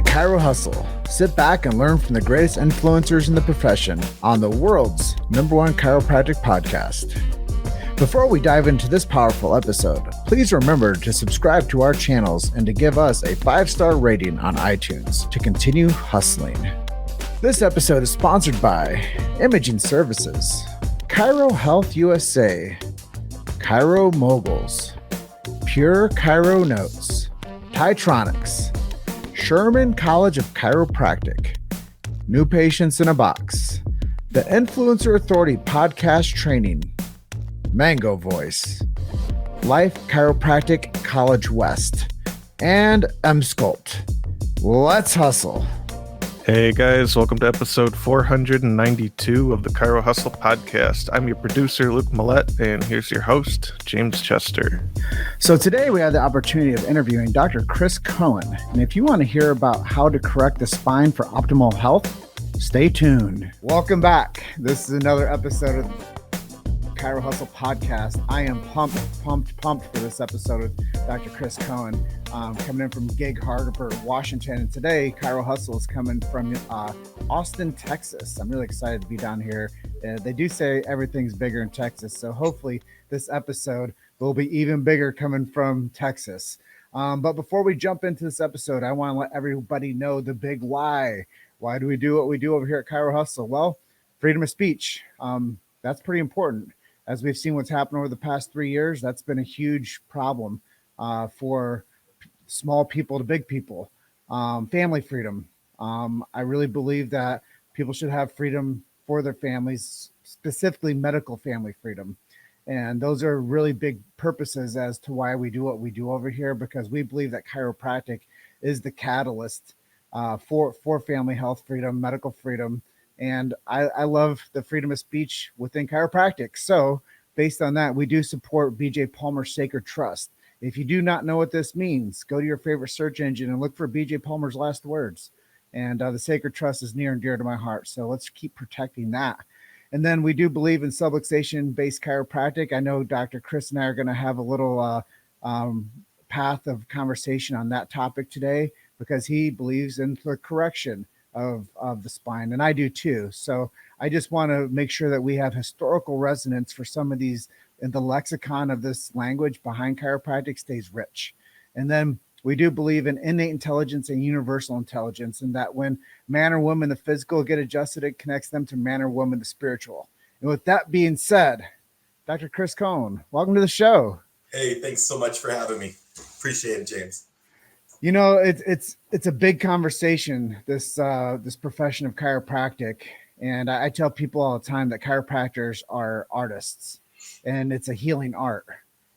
Chiro Hustle. Sit back and learn from the greatest influencers in the profession on the world's #1 chiropractic podcast. Before we dive into this powerful episode, please remember to subscribe to our channels and to give us a 5-star rating on iTunes to continue hustling. This episode is sponsored by Imaging Services, Chiro Health USA, Chiro Moguls, Pure Chiro Notes, Titronics, Sherman College of Chiropractic, New Patients in a Box, the Influencer Authority Podcast Training, Mango Voice, Life Chiropractic College West, and M-Sculpt. Let's hustle. Hey guys, welcome to episode 492 of the Chiro Hustle podcast. I'm your producer, Luke Millette, and here's your host, James Chester. So today we have the opportunity of interviewing Dr. Chris Cohen. And if you want to hear about how to correct the spine for optimal health, stay tuned. Welcome back. This is another episode of Chiro Hustle podcast. I am pumped for this episode with Dr. Chris Cohen, coming in from Gig Harbor, Washington. And today, Chiro Hustle is coming from Austin, Texas. I'm really excited to be down here. They do say everything's bigger in Texas, so hopefully this episode will be even bigger coming from Texas. But before we jump into this episode, I want to let everybody know the big why. Why do we do what we do over here at Chiro Hustle? Well, freedom of speech. That's pretty important. As we've seen what's happened over the past 3 years, that's been a huge problem for small people to big people. Family freedom. I really believe that people should have freedom for their families, specifically medical family freedom. And those are really big purposes as to why we do what we do over here, because we believe that chiropractic is the catalyst for family health freedom, medical freedom. And I love the freedom of speech within chiropractic. So based on that, we do support BJ Palmer's Sacred Trust. If you do not know what this means, go to your favorite search engine and look for BJ Palmer's last words. And the Sacred Trust is near and dear to my heart. So let's keep protecting that. And then we do believe in subluxation-based chiropractic. I know Dr. Chris and I are going to have a little path of conversation on that topic today, because he believes in the correction of the spine, and I do too. So I just want to make sure that we have historical resonance for some of these, and the lexicon of this language behind chiropractic stays rich. And then we do believe in innate intelligence and universal intelligence, and that when man or woman, the physical, get adjusted, it connects them to man or woman, the spiritual. And with that being said, Dr. Chris Cohen, welcome to the show. Hey, thanks so much for having me. Appreciate it, James. You know, it's a big conversation, this profession of chiropractic. And I tell people all the time that chiropractors are artists, and it's a healing art.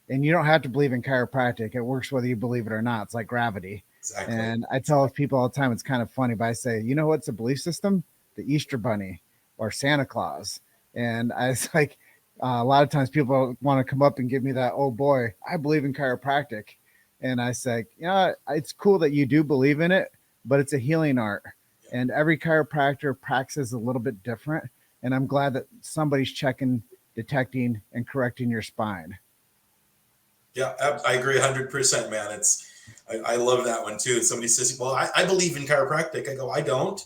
And you don't have to believe in chiropractic. It works whether you believe it or not. It's like gravity. Exactly. And I tell people all the time, it's kind of funny, but I say, you know what's a belief system? The Easter Bunny or Santa Claus. And I was like, a lot of times people want to come up and give me that, oh boy, I believe in chiropractic. And I say, yeah, it's cool that you do believe in it, but it's a healing art. And every chiropractor practices a little bit different. And I'm glad that somebody's checking, detecting, and correcting your spine. Yeah, I agree 100%, man. I love that one too. Somebody says, well, I believe in chiropractic. I go, I don't.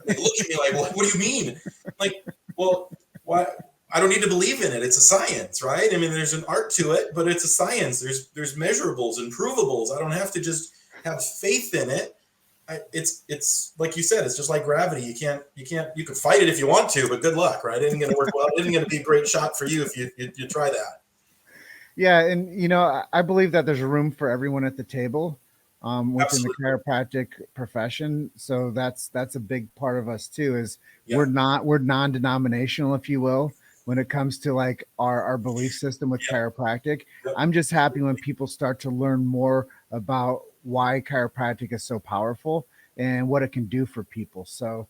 They look at me like, what do you mean? Like, well, what? I don't need to believe in it. It's a science, right? I mean, there's an art to it, but it's a science. There's measurables and provables. I don't have to just have faith in it. It's like you said, it's just like gravity. You can fight it if you want to, but good luck, right? It isn't going to work well. It isn't going to be a great shot for you if you try that. Yeah. And, you know, I believe that there's a room for everyone at the table within Absolutely. the chiropractic profession. So that's a big part of us too, is Yeah. we're non-denominational, if you will, when it comes to like our belief system with chiropractic. Yep. I'm just happy when people start to learn more about why chiropractic is so powerful and what it can do for people. So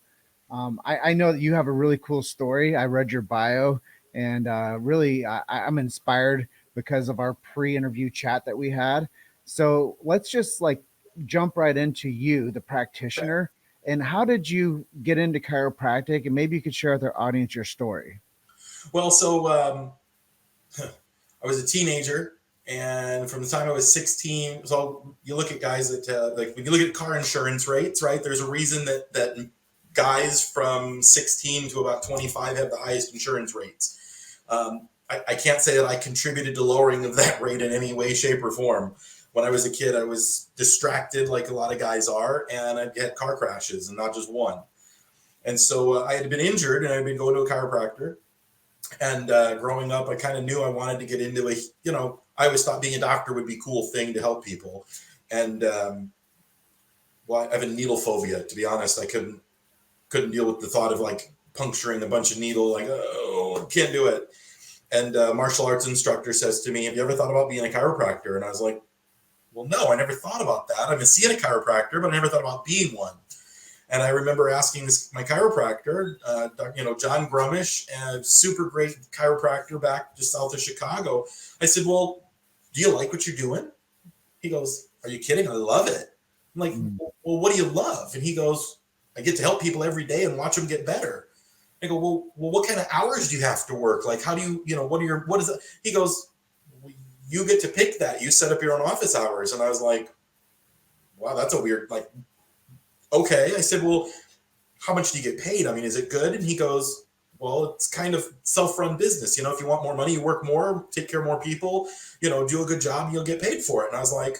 I know that you have a really cool story. I read your bio, and really I'm inspired because of our pre-interview chat that we had. So let's just like jump right into you, the practitioner. And how did you get into chiropractic? And maybe you could share with our audience your story. Well, so I was a teenager And from the time I was 16, so you look at guys that like when you look at car insurance rates, right? There's a reason that guys from 16 to about 25 have the highest insurance rates. I can't say that I contributed to lowering of that rate in any way, shape, or form. When I was a kid, I was distracted like a lot of guys are, and I'd get car crashes, and not just one. And so I had been injured, and I'd been going to a chiropractor. And growing up, I kind of knew I wanted to get into I always thought being a doctor would be a cool thing to help people. And well, I have a needle phobia, to be honest. I couldn't deal with the thought of like puncturing a bunch of needle, like, oh, can't do it. And martial arts instructor says to me, have you ever thought about being a chiropractor? And I was like, well, no, I never thought about that. I've been seeing a chiropractor, but I never thought about being one. And I remember asking my chiropractor, John Grumish, a super great chiropractor back just south of Chicago. I said, well, do you like what you're doing? He goes, are you kidding? I love it. I'm like, well, what do you love? And he goes, I get to help people every day and watch them get better. I go, well, what kind of hours do you have to work? Like, how do what is it? He goes, well, you get to pick that. You set up your own office hours. And I was like, wow, that's a weird, like, okay. I said, well, how much do you get paid? I mean, is it good? And he goes, well, it's kind of self-run business. If you want more money, you work more, take care of more people, do a good job, and you'll get paid for it. And I was like,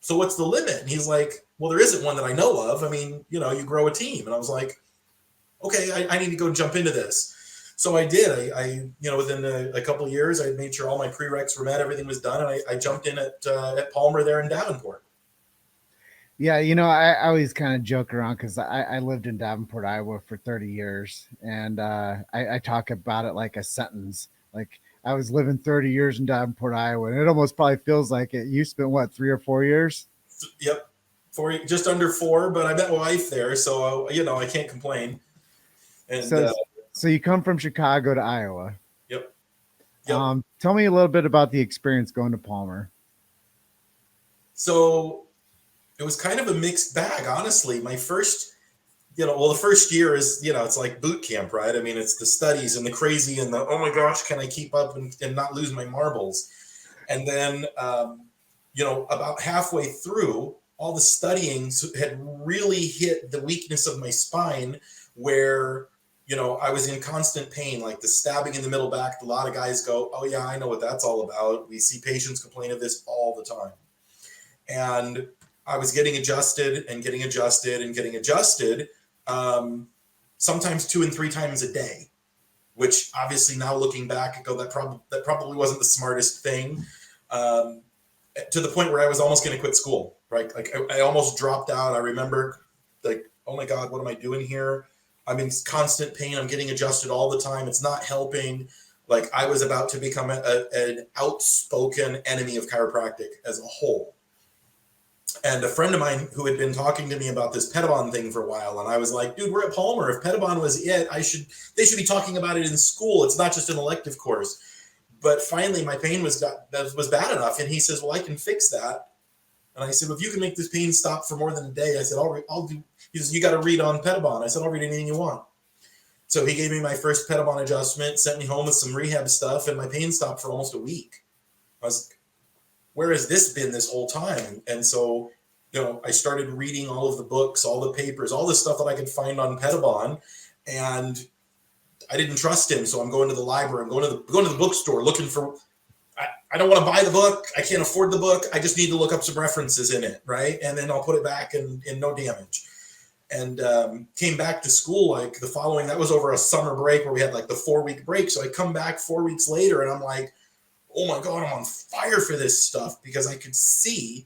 so what's the limit? And he's like, well, there isn't one that I know of. I mean, you grow a team. And I was like, okay, I need to go jump into this. So I did. I within a couple of years, I made sure all my prereqs were met, everything was done, and I jumped in at Palmer there in Davenport. Yeah, I always kind of joke around because I lived in Davenport, Iowa for 30 years, and I talk about it like a sentence. Like, I was living 30 years in Davenport, Iowa, and it almost probably feels like it. You spent, what, 3 or 4 years? Yep, just under 4, but I met my wife there, so, I can't complain. And so you come from Chicago to Iowa. Yep. Tell me a little bit about the experience going to Palmer. So it was kind of a mixed bag, honestly. My first, the first year is, it's like boot camp, right? I mean, it's the studies and the crazy and the, oh my gosh, can I keep up and not lose my marbles? And then, about halfway through, all the studying had really hit the weakness of my spine where, I was in constant pain, like the stabbing in the middle back. A lot of guys go, oh yeah, I know what that's all about. We see patients complain of this all the time. And I was getting adjusted and getting adjusted and getting adjusted, sometimes 2 and 3 times a day, which obviously now looking back, I go, that probably wasn't the smartest thing, to the point where I was almost going to quit school, right? Like I almost dropped out. I remember like, oh my God, what am I doing here? I'm in constant pain. I'm getting adjusted all the time. It's not helping. Like, I was about to become an outspoken enemy of chiropractic as a whole. And a friend of mine who had been talking to me about this Pettibon thing for a while, and I was like, dude, we're at Palmer. If Pettibon was it, they should be talking about it in school. It's not just an elective course. But finally, my pain was bad enough, and he says, well, I can fix that. And I said, well, if you can make this pain stop for more than a day, I said, I'll do. He says, you got to read on Pettibon. I said, I'll read anything you want. So he gave me my first Pettibon adjustment, sent me home with some rehab stuff, and my pain stopped for almost a week. I was like, where has this been this whole time? And so, I started reading all of the books, all the papers, all the stuff that I could find on Pettibon, and I didn't trust him. So I'm going to the library, I'm going to the bookstore looking for, I don't want to buy the book. I can't afford the book. I just need to look up some references in it. Right. And then I'll put it back in no damage. And came back to school like the following, that was over a summer break where we had like the 4-week break. So I come back 4 weeks later and I'm like, oh my God, I'm on fire for this stuff, because I could see,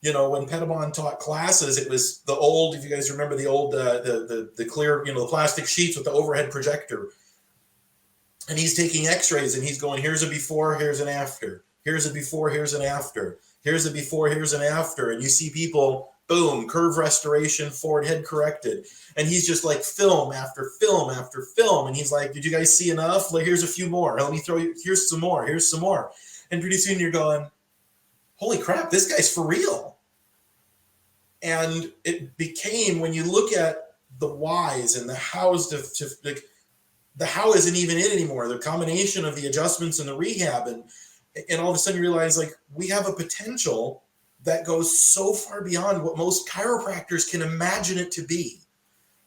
when Pettibon taught classes, it was the old, if you guys remember the old, the clear, the plastic sheets with the overhead projector. And he's taking x-rays and he's going, here's a before, here's an after. Here's a before, here's an after. Here's a before, here's an after. And you see people, boom, curve restoration, forward head corrected. And he's just like film after film after film. And he's like, did you guys see enough? Like, here's a few more. Let me throw you, here's some more, here's some more. And pretty soon you're going, holy crap, this guy's for real. And it became, when you look at the whys and the hows like, the how isn't even it anymore. The combination of the adjustments and the rehab, and And all of a sudden you realize like we have a potential that goes so far beyond what most chiropractors can imagine it to be.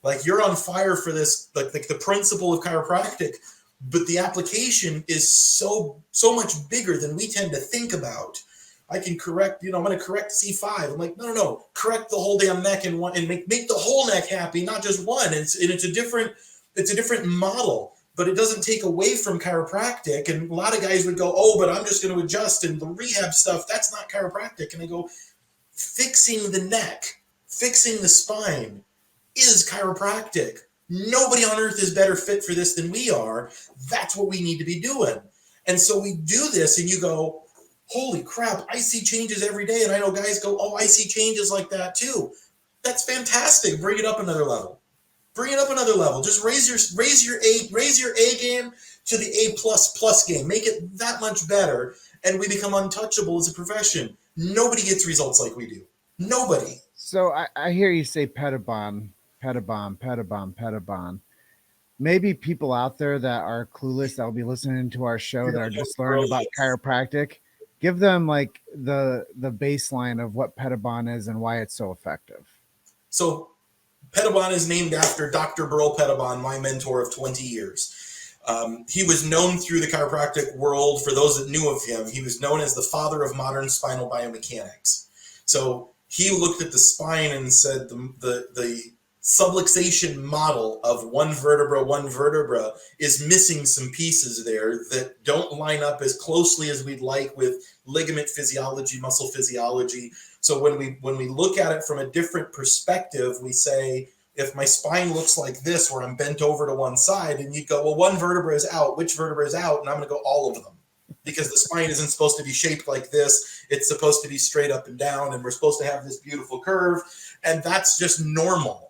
Like you're on fire for this, like the principle of chiropractic, but the application is so much bigger than we tend to think about. I can correct, I'm going to correct C5. I'm like, no, correct the whole damn neck and make the whole neck happy, not just one. It's a different model, but it doesn't take away from chiropractic. And a lot of guys would go, oh, but I'm just going to adjust and the rehab stuff, that's not chiropractic. And I go, fixing the neck, fixing the spine is chiropractic. Nobody on earth is better fit for this than we are. That's what we need to be doing. And so we do this and you go, holy crap, I see changes every day. And I know guys go, oh, I see changes like that too. That's fantastic. Bring it up another level. Bring it up another level. Just raise your A game to the A++ game. Make it that much better. And we become untouchable as a profession. Nobody gets results like we do. Nobody. So I hear you say Pettibon. Maybe people out there that are clueless that will be listening to our show that are just learning about chiropractic, give them like the baseline of what Pettibon is and why it's so effective. So Pettibon is named after Dr. Burl Pettibon, my mentor of 20 years. He was known through the chiropractic world. For those that knew of him, he was known as the father of modern spinal biomechanics. So he looked at the spine and said the subluxation model of one vertebra is missing some pieces there that don't line up as closely as we'd like with ligament physiology, muscle physiology. So when we look at it from a different perspective, we say, if my spine looks like this, where I'm bent over to one side, and you go, well, one vertebra is out. Which vertebra is out? And I'm going to go all of them, because the spine isn't supposed to be shaped like this. It's supposed to be straight up and down, and we're supposed to have this beautiful curve, and that's just normal.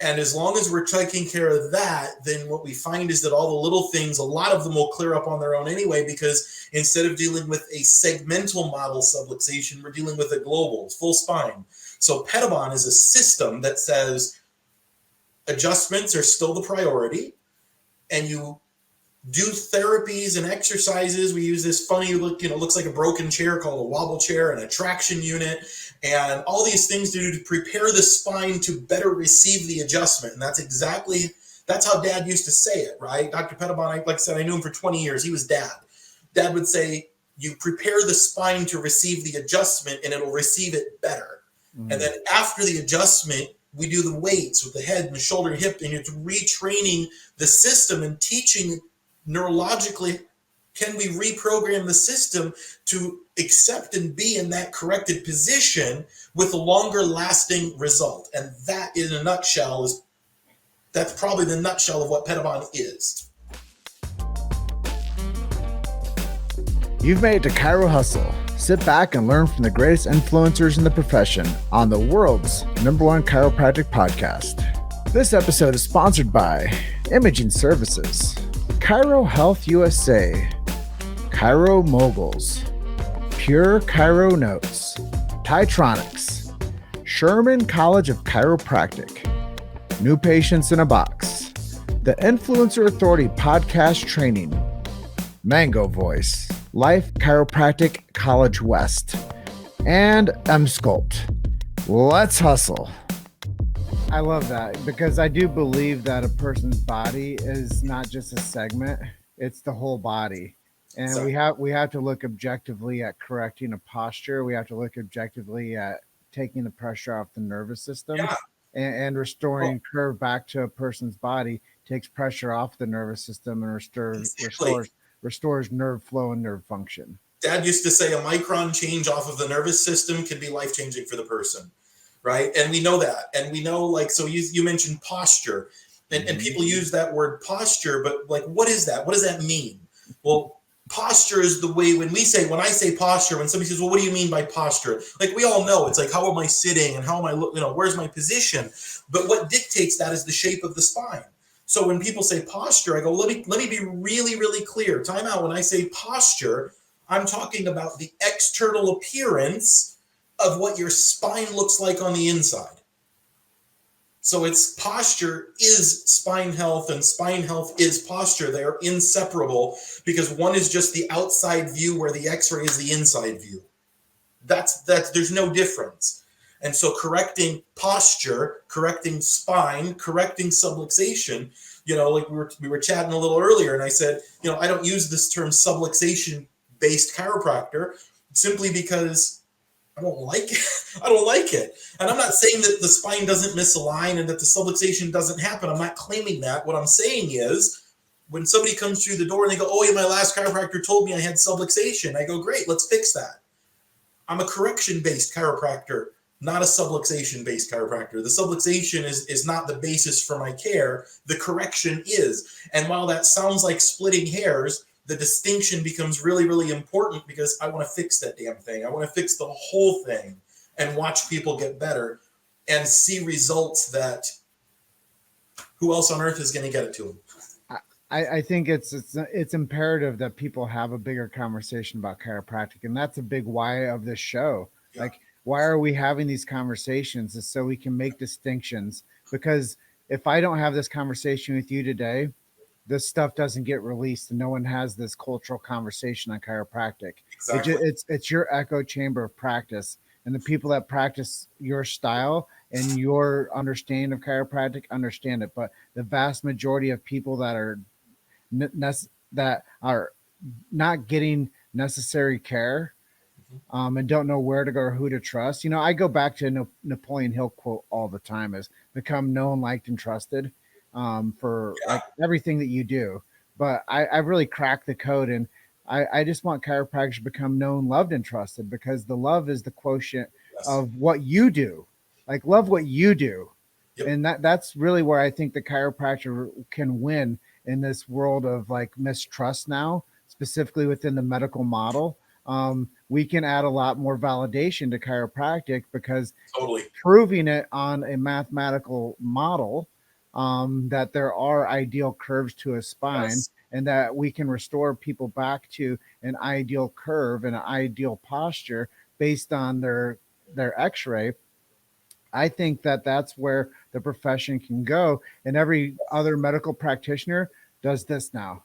And as long as we're taking care of that, then what we find is that all the little things, a lot of them will clear up on their own anyway, because instead of dealing with a segmental model subluxation, we're dealing with a global, full spine. So Pettibon is a system that says adjustments are still the priority, and you do therapies and exercises. We use this funny look, looks like a broken chair called a wobble chair, and a traction unit, and all these things to prepare the spine to better receive the adjustment. And that's how Dad used to say it, right? Dr. Pettibon, like I said, I knew him for 20 years. He was Dad. Dad would say, you prepare the spine to receive the adjustment and it'll receive it better. Mm. And then after the adjustment, we do the weights with the head and the shoulder and hip, and it's retraining the system and teaching neurologically, can we reprogram the system to accept and be in that corrected position with a longer lasting result? And that, in a nutshell, that's probably the nutshell of what Pettibon is. You've made it to Chiro Hustle. Sit back and learn from the greatest influencers in the profession on the world's #1 chiropractic podcast. This episode is sponsored by Imaging Services, Chiro Health USA, Chiro Moguls, Pure Chiro Notes, Titronics, Sherman College of Chiropractic, New Patients in a Box, the Influencer Authority Podcast Training, Mango Voice, Life Chiropractic College West, and M-Sculpt. Let's hustle. I love that, because I do believe that a person's body is not just a segment, it's the whole body. And so, we have to look objectively at correcting a posture. We have to look objectively at taking the pressure off the nervous system, and restoring curve back to a person's body takes pressure off the nervous system and restores nerve flow and nerve function. Dad used to say a micron change off of the nervous system can be life-changing for the person. Right. And we know that. And we know, like, so you mentioned posture, and people use that word posture, but like, what is that? What does that mean? Well, posture is the way, when I say posture, when somebody says, well, what do you mean by posture? Like, we all know it's like, how am I sitting and how am I looking, where's my position? But what dictates that is the shape of the spine. So when people say posture, I go, let me be really, really clear. Time out. When I say posture, I'm talking about the external appearance of what your spine looks like on the inside. So it's posture is spine health and spine health is posture. They are inseparable because one is just the outside view where the x-ray is the inside view. That's there's no difference. And so correcting posture, correcting spine, correcting subluxation, like we were chatting a little earlier, and I said, I don't use this term subluxation based chiropractor simply because I don't like it. I don't like it. And I'm not saying that the spine doesn't misalign and that the subluxation doesn't happen. I'm not claiming that. What I'm saying is when somebody comes through the door and they go, oh, yeah, my last chiropractor told me I had subluxation. I go, great, let's fix that. I'm a correction-based chiropractor, not a subluxation-based chiropractor. The subluxation is not the basis for my care. The correction is. And while that sounds like splitting hairs, the distinction becomes really, really important because I want to fix that damn thing. I want to fix the whole thing and watch people get better and see results that who else on earth is going to get it to them? I think it's imperative that people have a bigger conversation about chiropractic, and that's a big why of this show. Yeah. Like, why are we having these conversations? Is so we can make distinctions, because if I don't have this conversation with you today, this stuff doesn't get released and no one has this cultural conversation on chiropractic. Exactly. It's your echo chamber of practice, and the people that practice your style and your understanding of chiropractic understand it. But the vast majority of people that are not getting necessary care and don't know where to go or who to trust. I go back to Napoleon Hill quote all the time: is become known, liked, and trusted for like everything that you do. But I've really cracked the code, and I just want chiropractors to become known, loved, and trusted, because the love is the quotient of what you do. Like, love what you do. Yep. And that's really where I think the chiropractor can win in this world of like mistrust now, specifically within the medical model. We can add a lot more validation to chiropractic because proving it on a mathematical model that there are ideal curves to a spine, and that we can restore people back to an ideal curve and an ideal posture based on their x-ray. I think that's where the profession can go. And every other medical practitioner does this now.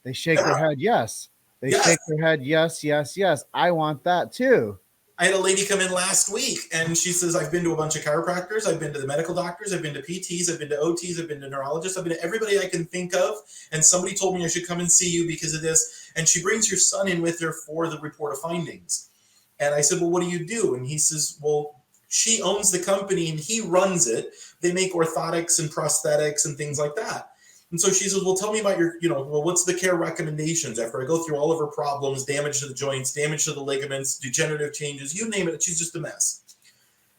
They shake their head, yes. They shake their head, yes, yes, yes. I want that too. I had a lady come in last week and she says, I've been to a bunch of chiropractors. I've been to the medical doctors. I've been to PTs. I've been to OTs. I've been to neurologists. I've been to everybody I can think of. And somebody told me I should come and see you because of this. And she brings her son in with her for the report of findings. And I said, well, what do you do? And he says, well, she owns the company and he runs it. They make orthotics and prosthetics and things like that. And so she says, well, tell me about your, what's the care recommendations after I go through all of her problems, damage to the joints, damage to the ligaments, degenerative changes, you name it. She's just a mess.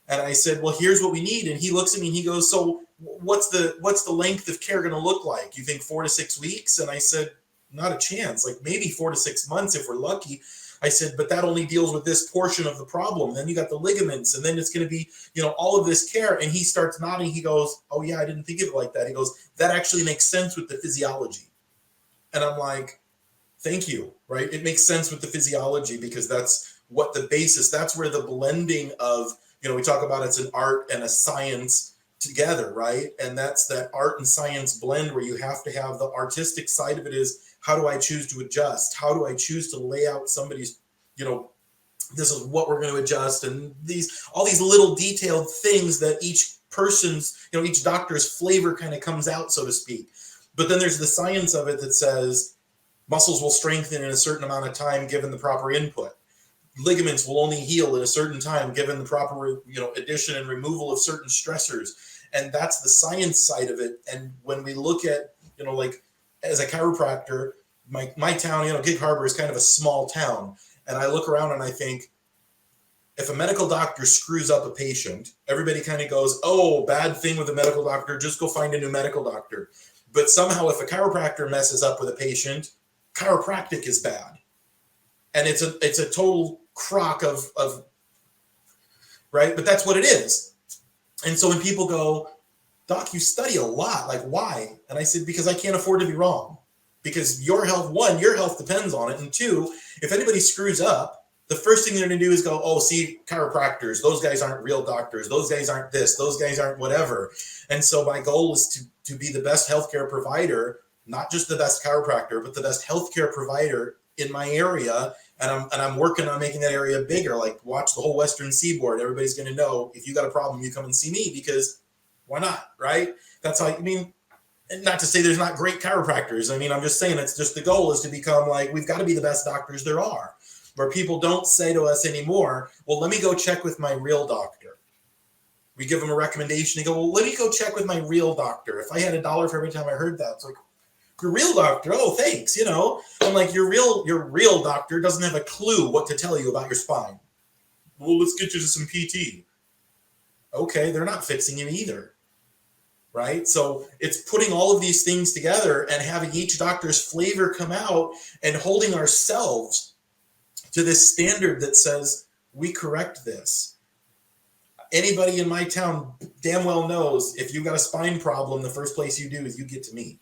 And I said, well, here's what we need. And he looks at me and he goes, so what's the length of care going to look like? You think 4 to 6 weeks? And I said, not a chance, like maybe 4 to 6 months if we're lucky. I said, but that only deals with this portion of the problem. Then you got the ligaments, and then it's going to be, all of this care. And he starts nodding. He goes, oh yeah, I didn't think of it like that. He goes, that actually makes sense with the physiology. And I'm like, thank you, right? It makes sense with the physiology because that's what the basis, that's where the blending of, we talk about it's an art and a science together, right? And that's that art and science blend where you have to have the artistic side of it is, how do I choose to adjust? How do I choose to lay out somebody's, this is what we're going to adjust. And all these little detailed things that each person's, each doctor's flavor kind of comes out, so to speak. But then there's the science of it that says muscles will strengthen in a certain amount of time, given the proper input. Ligaments will only heal in a certain time, given the proper, addition and removal of certain stressors. And that's the science side of it. And when we look at, as a chiropractor, my town, Gig Harbor is kind of a small town. And I look around and I think, if a medical doctor screws up a patient, everybody kind of goes, oh, bad thing with a medical doctor, just go find a new medical doctor. But somehow if a chiropractor messes up with a patient, chiropractic is bad. And it's a total crock of right? But that's what it is. And so when people go, Doc, you study a lot. Like, why? And I said, because I can't afford to be wrong. Because your health, one, your health depends on it. And two, if anybody screws up, the first thing they're going to do is go, oh, see, chiropractors, those guys aren't real doctors. Those guys aren't this. Those guys aren't whatever. And so my goal is to be the best healthcare provider, not just the best chiropractor, but the best healthcare provider in my area. And I'm working on making that area bigger. Like, watch the whole Western Seaboard. Everybody's going to know, if you got a problem, you come and see me, because why not? Right? That's how, I mean, and not to say there's not great chiropractors. I mean, I'm just saying, it's just the goal is to become like, we've got to be the best doctors there are, where people don't say to us anymore, well, let me go check with my real doctor. We give them a recommendation. They go, well, let me go check with my real doctor. If I had $1 for every time I heard that, it's like, your real doctor? Oh, thanks. You know, I'm like, your real doctor doesn't have a clue what to tell you about your spine. Well, let's get you to some PT. Okay, they're not fixing you either. Right? So it's putting all of these things together and having each doctor's flavor come out and holding ourselves to this standard that says, we correct this. Anybody in my town damn well knows, if you've got a spine problem, the first place you do is you get to me.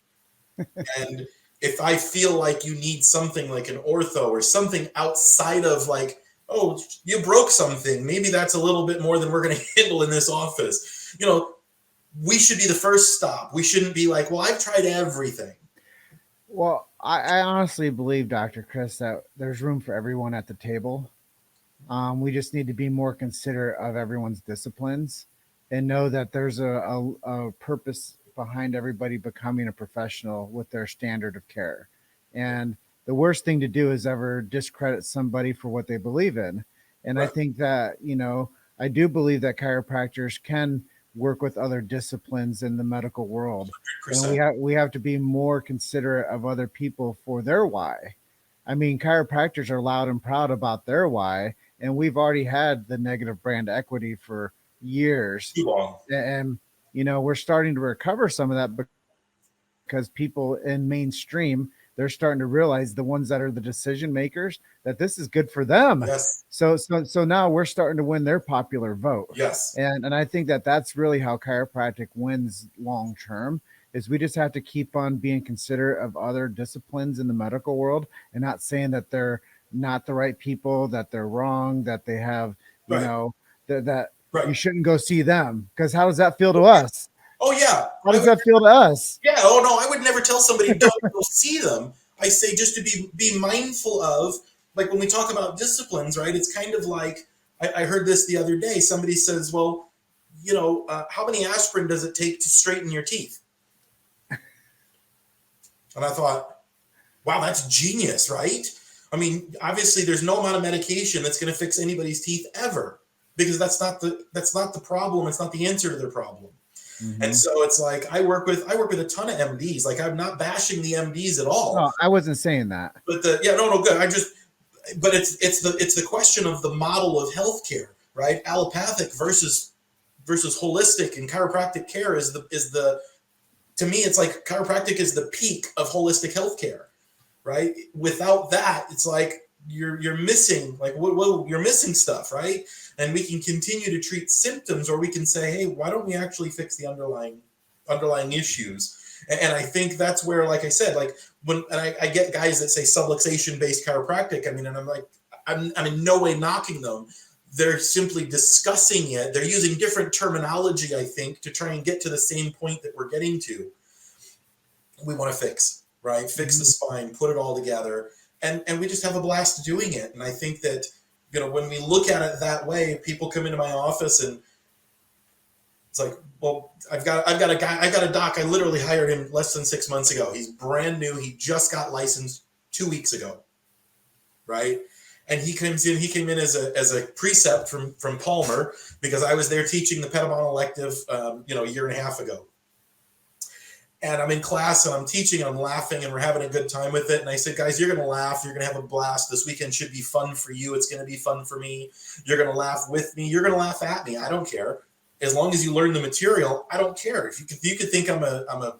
And if I feel like you need something like an ortho or something outside of like, oh, you broke something, maybe that's a little bit more than we're going to handle in this office. You know, we should be the first stop. We shouldn't be like, well, I've tried everything. Well, I honestly believe, Dr. Chris, that there's room for everyone at the table. We just need to be more considerate of everyone's disciplines and know that there's a purpose behind everybody becoming a professional with their standard of care. And the worst thing to do is ever discredit somebody for what they believe in. And right. I think that, you know, I do believe that chiropractors can work with other disciplines in the medical world. 100%. And we have to be more considerate of other people for their why. I mean, chiropractors are loud and proud about their why, and we've already had the negative brand equity for years. And you know, we're starting to recover some of that because people in mainstream, they're starting to realize, the ones that are the decision makers, that this is good for them. Yes. So now we're starting to win their popular vote. Yes. And I think that that's really how chiropractic wins long term, is we just have to keep on being considerate of other disciplines in the medical world and not saying that they're not the right people, that they're wrong, that they have, you right. know, that right. you shouldn't go see them. Because how does that feel to us? Oh, yeah. How does that feel to us? Yeah. Oh, no, I would never tell somebody don't go see them. I say just to be mindful of, like, when we talk about disciplines, right? It's kind of like, I heard this the other day. Somebody says, well, you know, how many aspirin does it take to straighten your teeth? And I thought, wow, that's genius, right? I mean, obviously there's no amount of medication that's going to fix anybody's teeth ever, because that's not the problem. It's not the answer to their problem. Mm-hmm. And so it's like, I work with a ton of MDs. Like, I'm not bashing the MDs at all. No, I wasn't saying that. But good. But it's the question of the model of healthcare, right? Allopathic versus holistic, and chiropractic care is the to me, it's like chiropractic is the peak of holistic healthcare, right? Without that, it's like you're missing, like, what you're missing stuff, right? And we can continue to treat symptoms, or we can say, hey, why don't we actually fix the underlying issues? And I think that's where, like I said, like I get guys that say subluxation based chiropractic. I mean, and I'm like, I'm in no way knocking them. They're simply discussing it. They're using different terminology, I think, to try and get to the same point that we're getting to. We want to fix, right? Fix the spine, put it all together. And we just have a blast doing it. And I think that, you know, when we look at it that way, people come into my office and it's like, well, I've got a doc. I literally hired him less than 6 months ago. He's brand new. He just got licensed 2 weeks ago. Right. And he came in as a precept from Palmer, because I was there teaching the Pettibon elective, a year and a half ago. And I'm in class and I'm teaching and I'm laughing and we're having a good time with it. And I said, guys, you're going to laugh. You're going to have a blast. This weekend should be fun for you. It's going to be fun for me. You're going to laugh with me. You're going to laugh at me. I don't care. As long as you learn the material, I don't care. If you could think I'm a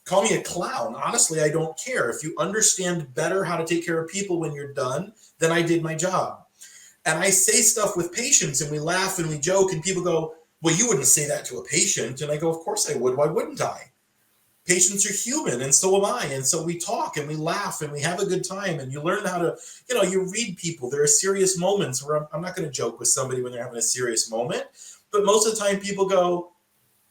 call me a clown. Honestly, I don't care. If you understand better how to take care of people when you're done, then I did my job. And I say stuff with patients and we laugh and we joke and people go, well, you wouldn't say that to a patient. And I go, of course I would. Why wouldn't I? patients are human, and so am I. And so we talk and we laugh and we have a good time, and you learn how to, you read people. There are serious moments where I'm not going to joke with somebody when they're having a serious moment, but most of the time people go,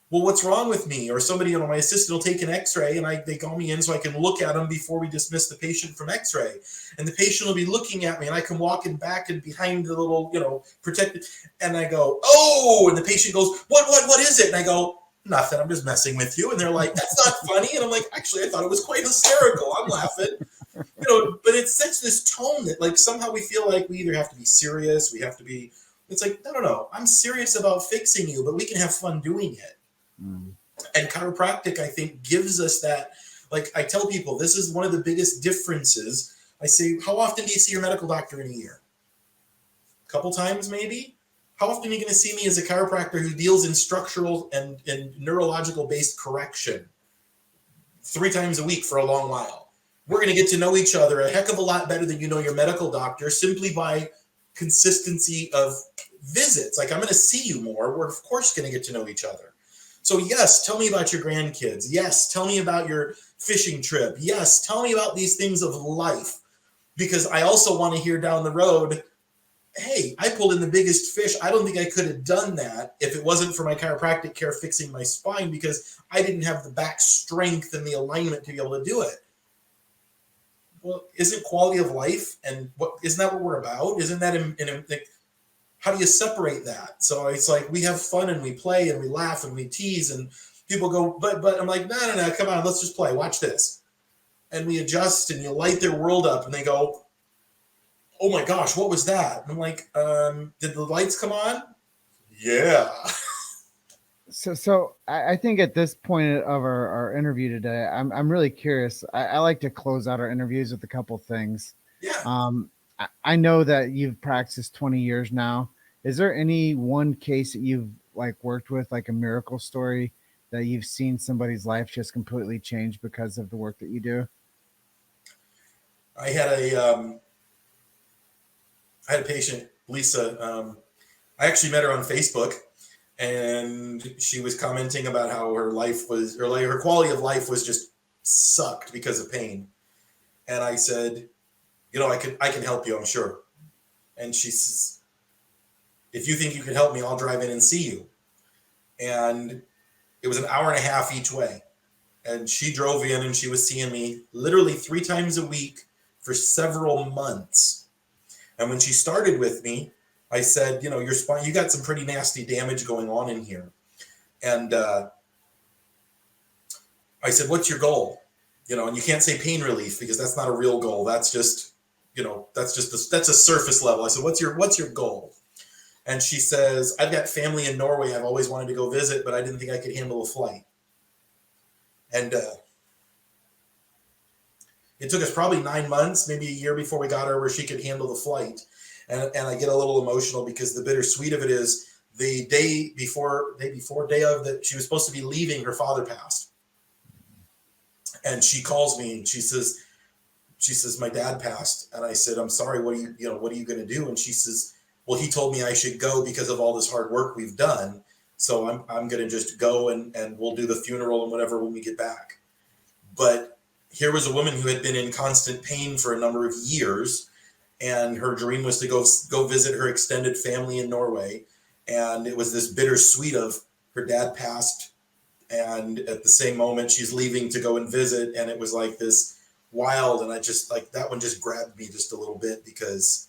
well, what's wrong with me? Or somebody, my assistant will take an x-ray and they call me in so I can look at them before we dismiss the patient from x-ray. And the patient will be looking at me and I come walking back and behind the little, protected. And I go, oh, and the patient goes, what is it? And I go, nothing. I'm just messing with you. And they're like, that's not funny. And I'm like, actually, I thought it was quite hysterical. I'm laughing, but it sets this tone that like somehow we feel like we either have to be serious, we have to be, it's like, no, I'm serious about fixing you, but we can have fun doing it. And chiropractic, I think, gives us that. Like I tell people, this is one of the biggest differences. I say, how often do you see your medical doctor in a year? A couple times, maybe? How often are you going to see me as a chiropractor who deals in structural and neurological based correction? 3 times a week for a long while. We're going to get to know each other a heck of a lot better than you know your medical doctor simply by consistency of visits. Like I'm going to see you more. We're of course going to get to know each other. So yes, tell me about your grandkids. Yes, tell me about your fishing trip. Yes, tell me about these things of life. Because I also want to hear down the road, hey, I pulled in the biggest fish. I don't think I could have done that if it wasn't for my chiropractic care fixing my spine because I didn't have the back strength and the alignment to be able to do it. Well, isn't quality of life and isn't that what we're about? Isn't that how do you separate that? So it's like we have fun and we play and we laugh and we tease and people go, but I'm like, no, come on, let's just play. Watch this. And we adjust and you light their world up and they go, oh my gosh, what was that? And I'm like, did the lights come on? Yeah. So I think at this point of our interview today, I'm really curious. I like to close out our interviews with a couple things. Yeah. I know that you've practiced 20 years now. Is there any one case that you've like worked with, like a miracle story that you've seen somebody's life just completely change because of the work that you do? I had a patient, Lisa. I actually met her on Facebook, and she was commenting about how her life was, or like her quality of life was just sucked because of pain. And I said, I can help you, I'm sure. And she says, if you think you can help me, I'll drive in and see you. And it was an hour and a half each way. And she drove in and she was seeing me literally 3 times a week for several months. And when she started with me, I said, your spine, you got some pretty nasty damage going on in here. And I said, what's your goal? And you can't say pain relief because that's not a real goal. That's just, that's a surface level. I said, what's your goal? And she says, I've got family in Norway. I've always wanted to go visit, but I didn't think I could handle a flight. And it took us probably 9 months, maybe a year before we got her where she could handle the flight. And I get a little emotional because the bittersweet of it is the day before that she was supposed to be leaving, her father passed. And she calls me and she says, my dad passed. And I said, I'm sorry, what are you going to do? And she says, well, he told me I should go because of all this hard work we've done. So I'm going to just go and we'll do the funeral and whatever when we get back. But here was a woman who had been in constant pain for a number of years. And her dream was to go visit her extended family in Norway. And it was this bittersweet of her dad passed. And at the same moment, she's leaving to go and visit. And it was like this wild. And I just like that one just grabbed me just a little bit because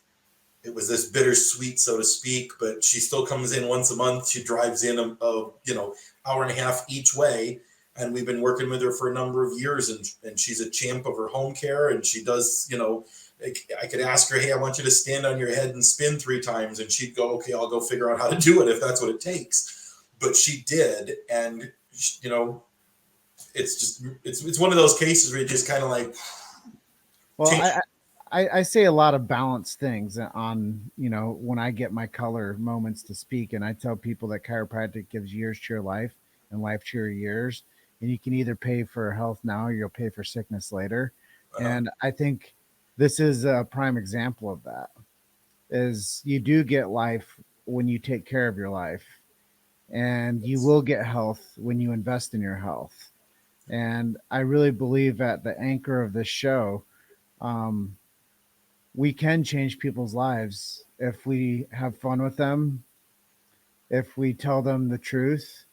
it was this bittersweet, so to speak. But she still comes in once a month. She drives in a hour and a half each way. And we've been working with her for a number of years. And she's a champ of her home care. And she does, I could ask her, hey, I want you to stand on your head and spin 3 times. And she'd go, okay, I'll go figure out how to do it if that's what it takes. But she did. And, it's one of those cases where you just kind of like. Well, I say a lot of balanced things on, when I get my color moments to speak. And I tell people that chiropractic gives years to your life and life to your years. And you can either pay for health now or you'll pay for sickness later. And I think this is a prime example of that. Is you do get life when you take care of your life, and you will get health when you invest in your health. And I really believe at the anchor of this show, um, we can change people's lives if we have fun with them, if we tell them the truth,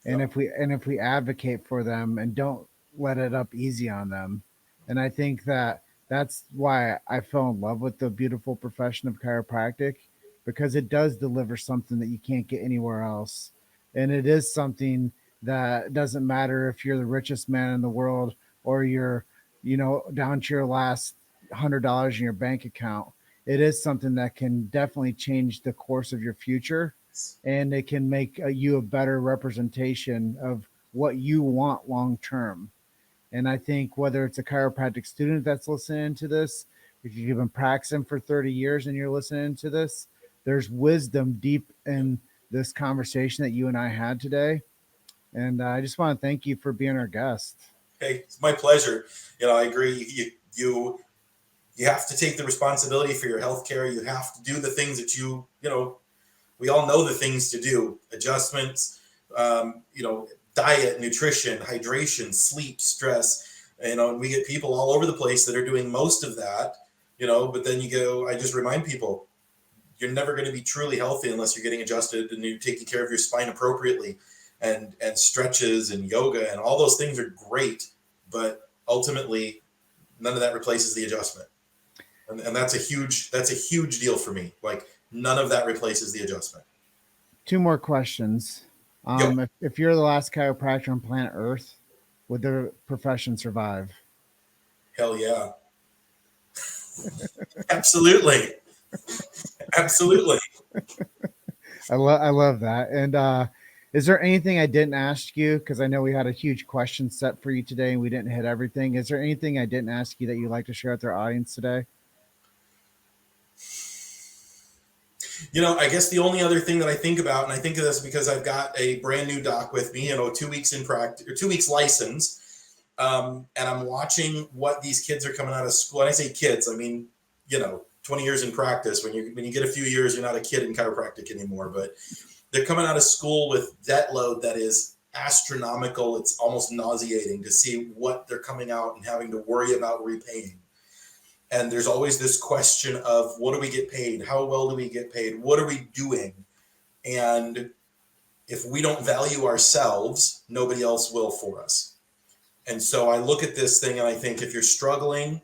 and Yep. if we advocate for them and don't let it up easy on them. And I think that that's why I fell in love with the beautiful profession of chiropractic, because it does deliver something that you can't get anywhere else. And it is something that doesn't matter if you're the richest man in the world or you're, down to your last $100 in your bank account. It is something that can definitely change the course of your future, and it can make you a better representation of what you want long term. And I think whether it's a chiropractic student that's listening to this, if you've been practicing for 30 years and you're listening to this, there's wisdom deep in this conversation that you and I had today. And I just want to thank you for being our guest. Hey, it's my pleasure. I agree. You have to take the responsibility for your health care. You have to do the things that we all know the things to do: adjustments, diet, nutrition, hydration, sleep, stress. And we get people all over the place that are doing most of that, but then I just remind people, you're never going to be truly healthy unless you're getting adjusted and you're taking care of your spine appropriately, and stretches and yoga and all those things are great, but ultimately none of that replaces the adjustment. And that's a huge deal for me. Like, none of that replaces the adjustment. Two more questions. Yep. If you're the last chiropractor on planet Earth, would the profession survive? Hell yeah. Absolutely. Absolutely. I love that. And is there anything I didn't ask you? Because I know we had a huge question set for you today and we didn't hit everything. Is there anything I didn't ask you that you'd like to share with our audience today? I guess the only other thing that I think about, and I think of this because I've got a brand new doc with me, 2 weeks in practice, or 2 weeks license. And I'm watching what these kids are coming out of school. And I say kids, I mean, 20 years in practice. When you get a few years, you're not a kid in chiropractic anymore, but they're coming out of school with debt load that is astronomical. It's almost nauseating to see what they're coming out and having to worry about repaying. And there's always this question of, what do we get paid? How well do we get paid? What are we doing? And if we don't value ourselves, nobody else will for us. And so I look at this thing and I think, if you're struggling,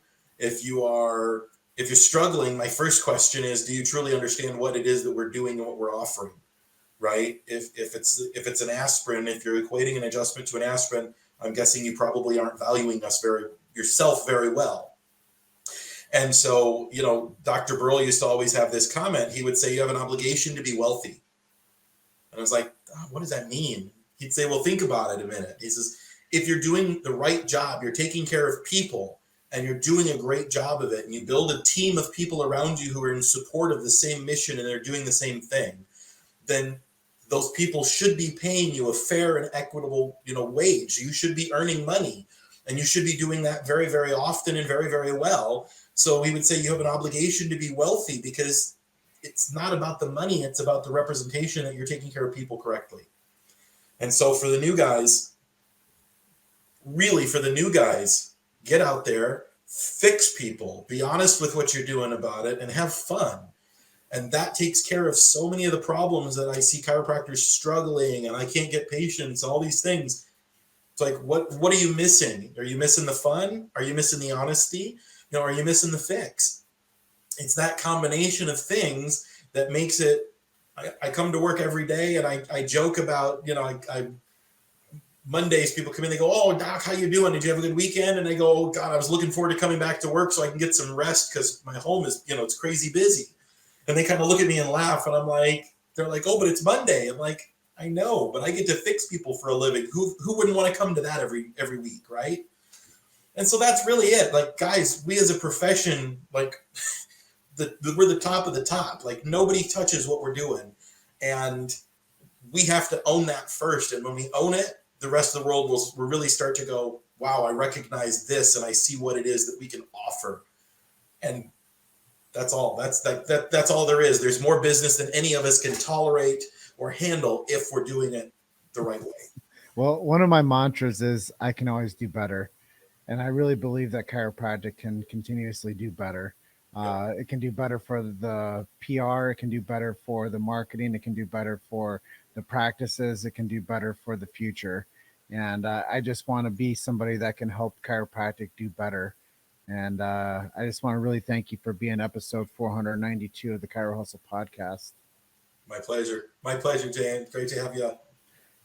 my first question is, do you truly understand what it is that we're doing and what we're offering? Right? If it's an aspirin, if you're equating an adjustment to an aspirin, I'm guessing you probably aren't valuing yourself very well. And so, Dr. Burrell used to always have this comment. He would say, you have an obligation to be wealthy. And I was like, oh, what does that mean? He'd say, well, think about it a minute. He says, if you're doing the right job, you're taking care of people, and you're doing a great job of it, and you build a team of people around you who are in support of the same mission and they're doing the same thing, then those people should be paying you a fair and equitable, wage. You should be earning money, and you should be doing that very, very often and very, very well. So we would say you have an obligation to be wealthy, because it's not about the money. It's about the representation that you're taking care of people correctly. And so for the new guys, get out there, fix people, be honest with what you're doing about it, and have fun. And that takes care of so many of the problems that I see chiropractors struggling, and I can't get patients, all these things. It's like, what are you missing? Are you missing the fun? Are you missing the honesty? Are you missing the fix? It's that combination of things that makes it. I come to work every day and I joke about, Mondays people come in, they go, oh, Doc, how you doing? Did you have a good weekend? And they go, oh God, I was looking forward to coming back to work so I can get some rest, because my home is, it's crazy busy. And they kind of look at me and laugh, and they're like, oh, but it's Monday. I'm like, I know, but I get to fix people for a living. Who wouldn't want to come to that every week, right? And so that's really it. Like, guys, we as a profession, like, we're the top of the top. Like, nobody touches what we're doing, and we have to own that first. And when we own it, the rest of the world will really start to go, wow, I recognize this, and I see what it is that we can offer. And that's all. That's all there is. There's more business than any of us can tolerate or handle if we're doing it the right way. Well, one of my mantras is I can always do better. And I really believe that chiropractic can continuously do better. It can do better for the PR. It can do better for the marketing. It can do better for the practices. It can do better for the future. And I just want to be somebody that can help chiropractic do better. And I just want to really thank you for being episode 492 of the Chiro Hustle podcast. My pleasure. My pleasure, Jane. Great to have you.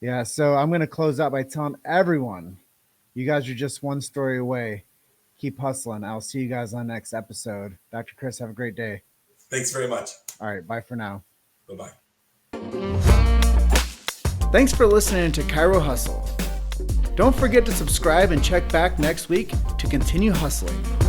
Yeah. So I'm going to close out by telling everyone, you guys are just one story away. Keep hustling. I'll see you guys on the next episode. Dr. Chris, have a great day. Thanks very much. All right. Bye for now. Bye-bye. Thanks for listening to Chiro Hustle. Don't forget to subscribe and check back next week to continue hustling.